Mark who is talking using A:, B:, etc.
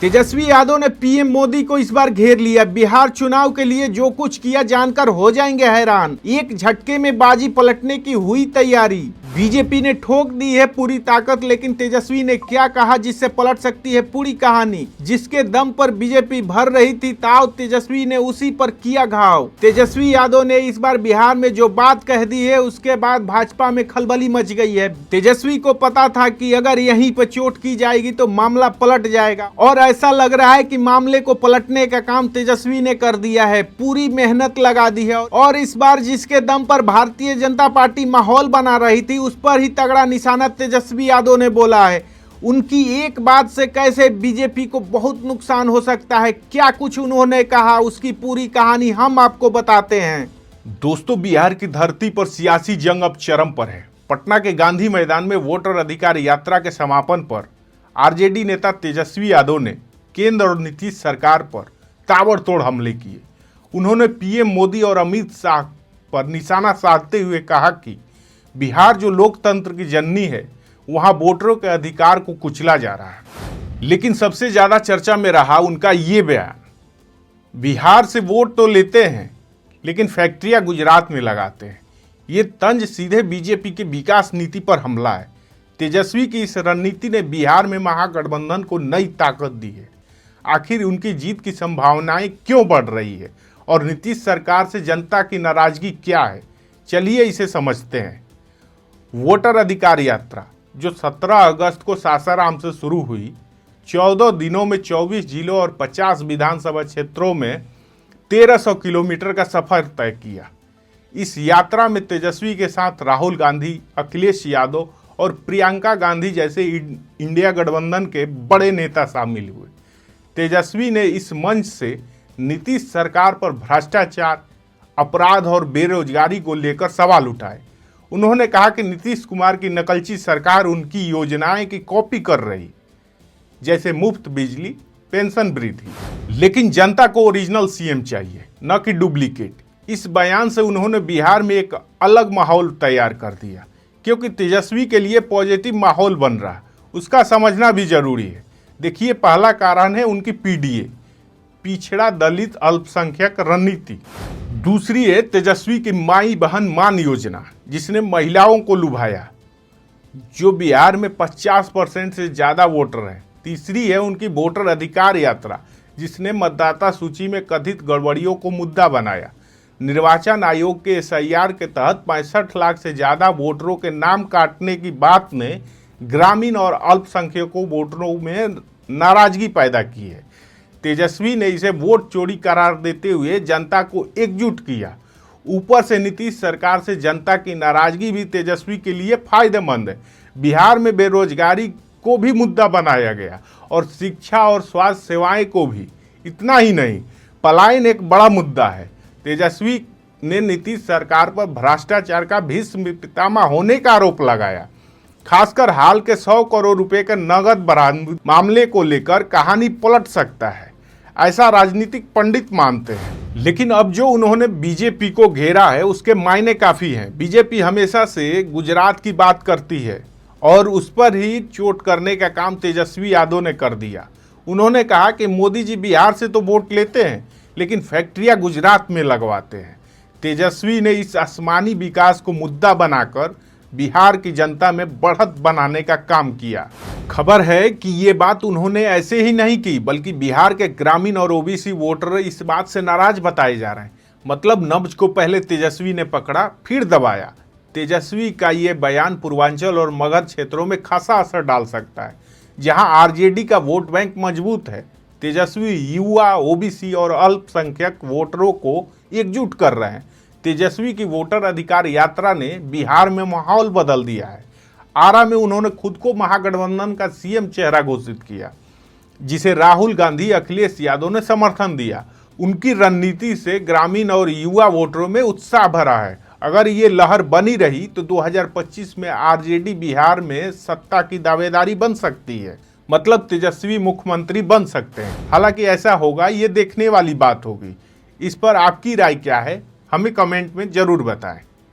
A: तेजस्वी यादव ने पीएम मोदी को इस बार घेर लिया। बिहार चुनाव के लिए जो कुछ किया जानकर हो जाएंगे हैरान। एक झटके में बाजी पलटने की हुई तैयारी। बीजेपी ने ठोक दी है पूरी ताकत, लेकिन तेजस्वी ने क्या कहा जिससे पलट सकती है पूरी कहानी। जिसके दम पर बीजेपी भर रही थी ताव, तेजस्वी ने उसी पर किया घाव। तेजस्वी यादव ने इस बार बिहार में जो बात कह दी है, उसके बाद भाजपा में खलबली मच गई है। तेजस्वी को पता था कि अगर यहीं पर चोट की जाएगी तो मामला पलट जाएगा, और ऐसा लग रहा है कि मामले को पलटने का काम तेजस्वी ने कर दिया है। पूरी मेहनत लगा दी है, और इस बार जिसके दम पर भारतीय जनता पार्टी माहौल बना रही थी, उस पर ही तगड़ा निशाना तेजस्वी यादव ने बोला है। उनकी एक बात से कैसे बीजेपी को बहुत नुकसान हो सकता है, क्या कुछ उन्होंने कहा, उसकी पूरी कहानी हम आपको बताते हैं।
B: दोस्तों, बिहार की धरती पर सियासी जंग अब चरम पर है। पटना के गांधी मैदान में वोटर अधिकार यात्रा के समापन पर आरजेडी नेता तेजस्वी यादव ने केंद्र और नीतीश सरकार पर ताबड़तोड़ हमले किए। उन्होंने पीएम मोदी और अमित शाह पर निशाना साधते हुए कहा कि बिहार जो लोकतंत्र की जननी है, वहां वोटरों के अधिकार को कुचला जा रहा है। लेकिन सबसे ज्यादा चर्चा में रहा उनका ये बयान, बिहार से वोट तो लेते हैं लेकिन फैक्ट्रियां गुजरात में लगाते हैं। ये तंज सीधे बीजेपी की विकास नीति पर हमला है। तेजस्वी की इस रणनीति ने बिहार में महागठबंधन को नई ताकत दी है। आखिर उनकी जीत की संभावनाएं क्यों बढ़ रही है, और नीतीश सरकार से जनता की नाराजगी क्या है, चलिए इसे समझते हैं। वोटर अधिकार यात्रा जो 17 अगस्त को सासाराम से शुरू हुई, 14 दिनों में 24 जिलों और 50 विधानसभा क्षेत्रों में 1300 किलोमीटर का सफर तय किया। इस यात्रा में तेजस्वी के साथ राहुल गांधी, अखिलेश यादव और प्रियंका गांधी जैसे इंडिया गठबंधन के बड़े नेता शामिल हुए। तेजस्वी ने इस मंच से नीतीश सरकार पर भ्रष्टाचार, अपराध और बेरोजगारी को लेकर सवाल उठाए। उन्होंने कहा कि नीतीश कुमार की नकलची सरकार उनकी योजनाएं की कॉपी कर रही, जैसे मुफ्त बिजली, पेंशन वृद्धि। लेकिन जनता को ओरिजिनल सीएम चाहिए, न कि डुप्लीकेट। इस बयान से उन्होंने बिहार में एक अलग माहौल तैयार कर दिया, क्योंकि तेजस्वी के लिए पॉजिटिव माहौल बन रहा, उसका समझना भी जरूरी है। देखिए, पहला कारण है उनकी पीडीए, पिछड़ा दलित अल्पसंख्यक रणनीति। दूसरी है तेजस्वी की माई बहन मान योजना, जिसने महिलाओं को लुभाया, जो बिहार में 50% से ज्यादा वोटर हैं। तीसरी है उनकी वोटर अधिकार यात्रा, जिसने मतदाता सूची में कथित गड़बड़ियों को मुद्दा बनाया। निर्वाचन आयोग के एसआईआर के तहत 65 लाख से ज्यादा वोटरों के नाम काटने की बात ने ग्रामीण और अल्पसंख्यकों वोटरों में नाराजगी पैदा की है। तेजस्वी ने इसे वोट चोरी करार देते हुए जनता को एकजुट किया। ऊपर से नीतीश सरकार से जनता की नाराजगी भी तेजस्वी के लिए फायदेमंद है। बिहार में बेरोजगारी को भी मुद्दा बनाया गया, और शिक्षा और स्वास्थ्य सेवाएं को भी। इतना ही नहीं, पलायन एक बड़ा मुद्दा है। तेजस्वी ने नीतीश सरकार पर भ्रष्टाचार का भीष्म पितामह होने का आरोप लगाया। खासकर हाल के 100 करोड़ रुपए के नगद बरामद मामले को लेकर कहानी पलट सकता है, ऐसा राजनीतिक पंडित मानते हैं। लेकिन अब जो उन्होंने बीजेपी को घेरा है, उसके मायने काफी हैं। बीजेपी हमेशा से गुजरात की बात करती है, और उस पर ही चोट करने का काम तेजस्वी यादव ने कर दिया। उन्होंने कहा कि मोदी जी बिहार से तो वोट लेते हैं, लेकिन फैक्ट्रियां गुजरात में लगवाते हैं। तेजस्वी ने इस आसमानी विकास को मुद्दा बनाकर बिहार की जनता में बढ़त बनाने का काम किया। खबर है कि ये बात उन्होंने ऐसे ही नहीं की, बल्कि बिहार के ग्रामीण और ओबीसी वोटर इस बात से नाराज बताए जा रहे हैं। मतलब नब्ज को पहले तेजस्वी ने पकड़ा, फिर दबाया। तेजस्वी का ये बयान पूर्वांचल और मगध क्षेत्रों में खासा असर डाल सकता है, जहां आरजेडी का वोट बैंक मजबूत है। तेजस्वी युवा, ओबीसी और अल्पसंख्यक वोटरों को एकजुट कर रहे हैं। तेजस्वी की वोटर अधिकार यात्रा ने बिहार में माहौल बदल दिया है। आरा में उन्होंने खुद को महागठबंधन का सीएम चेहरा घोषित किया, जिसे राहुल गांधी, अखिलेश यादव ने समर्थन दिया। उनकी रणनीति से ग्रामीण और युवा वोटरों में उत्साह भरा है। अगर ये लहर बनी रही तो 2025 में आरजेडी बिहार में सत्ता की दावेदारी बन सकती है। मतलब तेजस्वी मुख्यमंत्री बन सकते हैं। हालांकि ऐसा होगा, ये देखने वाली बात होगी। इस पर आपकी राय क्या है, हमें कमेंट में जरूर बताएं।